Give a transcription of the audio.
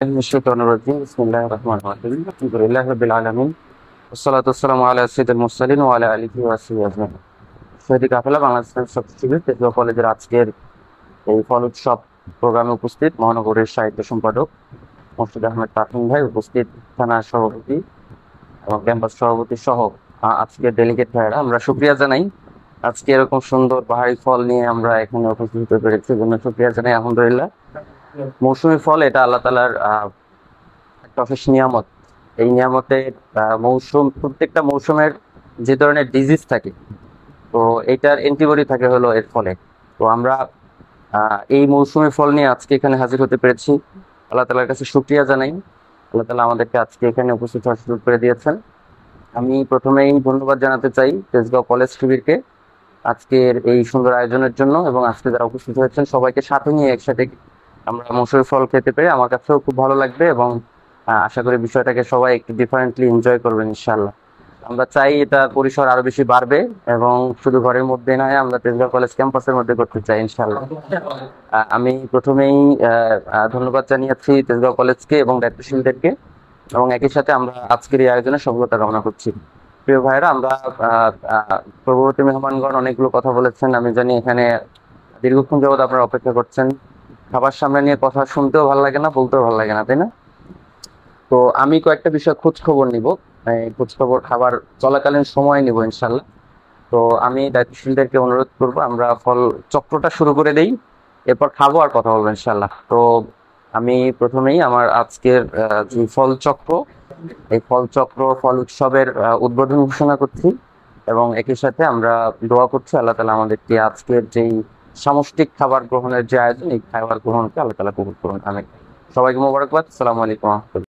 من الشيطان الرجيم بسم الله الرحمن الرحيم الحمد لله رب العالمين والصلاة والسلام على سيد المرسلين وعلى آله وصحبه أجمعين। শহীদ কাফেলা বাংলাদেশের সবচেয়ে তেজগাঁও কলেজের আজকের এই ফল উৎসব প্রোগ্রামে উপস্থিত মহানগরের সাহিত্য সম্পাদক মোর্শেদ আহমেদ তাফিম ভাই, উপস্থিত থানা সভাপতি এবং ক্যাম্পাস সভাপতি সহ আজকের ডেলিগেট ভাইয়েরা, আমরা শুকরিয়া জানাই আজকে এরকম সুন্দর পাহাড়ি ফল নিয়ে আমরা এখানে উপস্থিত হতে পেরেছি, জন্য শুকরিয়া জানাই। আলহামদুলিল্লাহ, মৌসুমী ফল এটা আল্লাহ তাআলার একটা অশেষ নিয়ামত। এই নিয়ামতের প্রত্যেকটা মৌসুমের যে ধরনের ডিজিজ থাকে, তো এটার অ্যান্টিবডি থাকে হলো এর ফলে। তো আমরা এই মৌসুমী ফল নিয়ে আজকে এখানে হাজির হতে পেরেছি, আল্লাহ তাআলার কাছে শুকরিয়া জানাই। আল্লাহ তাআলা আমাদেরকে আজকে এখানে উপস্থিত হওয়ার সুযোগ করে দিয়েছেন। আমি প্রথমেই ধন্যবাদ জানাতে চাই তেজগাঁও কলেজ শিবিরকে আজকের এই সুন্দর আয়োজনের জন্য, এবং আজকে যারা উপস্থিত হয়েছেন সবাইকে সাথে নিয়ে একসাথে আমরা মৌসুমী ফল খেতে পেরে আমার কাছেও খুব ভালো লাগবে, এবং আশা করি বিষয়টাকে সবাই একটু ডিফারেন্টলি এনজয় করবেন ইনশাআল্লাহ। আমরা চাই এটা পরিসর আরো বেশি বাড়বে, এবং শুধু ঘরের মধ্যে নয়, আমরা তেজগাঁও কলেজ ক্যাম্পাসের মধ্যে করতে চাই ইনশাআল্লাহ। আমি প্রথমেই ধন্যবাদ জানিয়েছি তেজগাঁও কলেজকে এবং দায়িত্বশীলদেরকে, এবং একই সাথে আমরা আজকের এই আয়োজনে সফলতা কামনা করছি। প্রিয় ভাইরা, আমরা পূর্ববর্তী মেহমানগণ অনেকগুলো কথা বলেছেন, আমি জানি এখানে দীর্ঘক্ষণ যাবত আপনারা অপেক্ষা করছেন। খাবার সামনে নিয়ে কথা শুনতেও ভালো লাগে না, বলতেও ভালো লাগে না, তাই না? তো আমি কয়েকটা বিষয় খোঁজ খবর নিব, খোঁজ খবর খাবার চলাকালীন সময় নিব ইনশাল্লাহ। তো আমি দায়িত্বশীলদেরকে অনুরোধ করব আমরা ফল চক্রটা শুরু করে দেই, এরপর খাবো আর কথা বলবো ইনশাল্লাহ। তো আমি প্রথমেই আমার আজকের যে ফল চক্র, এই ফল চক্র ফল উৎসবের উদ্বোধন ঘোষণা করছি, এবং একই সাথে আমরা দোয়া করছি আল্লাহ তাআলা আমাদেরকে আজকের যেই সামষ্টিক খাবার গ্রহণের যে আয়োজন, এই খাবার গ্রহণকে আল্লাহ তাআলা কবুল করুন। আমি সবাইকে মোবারকবাদ। আসসালামু আলাইকুম।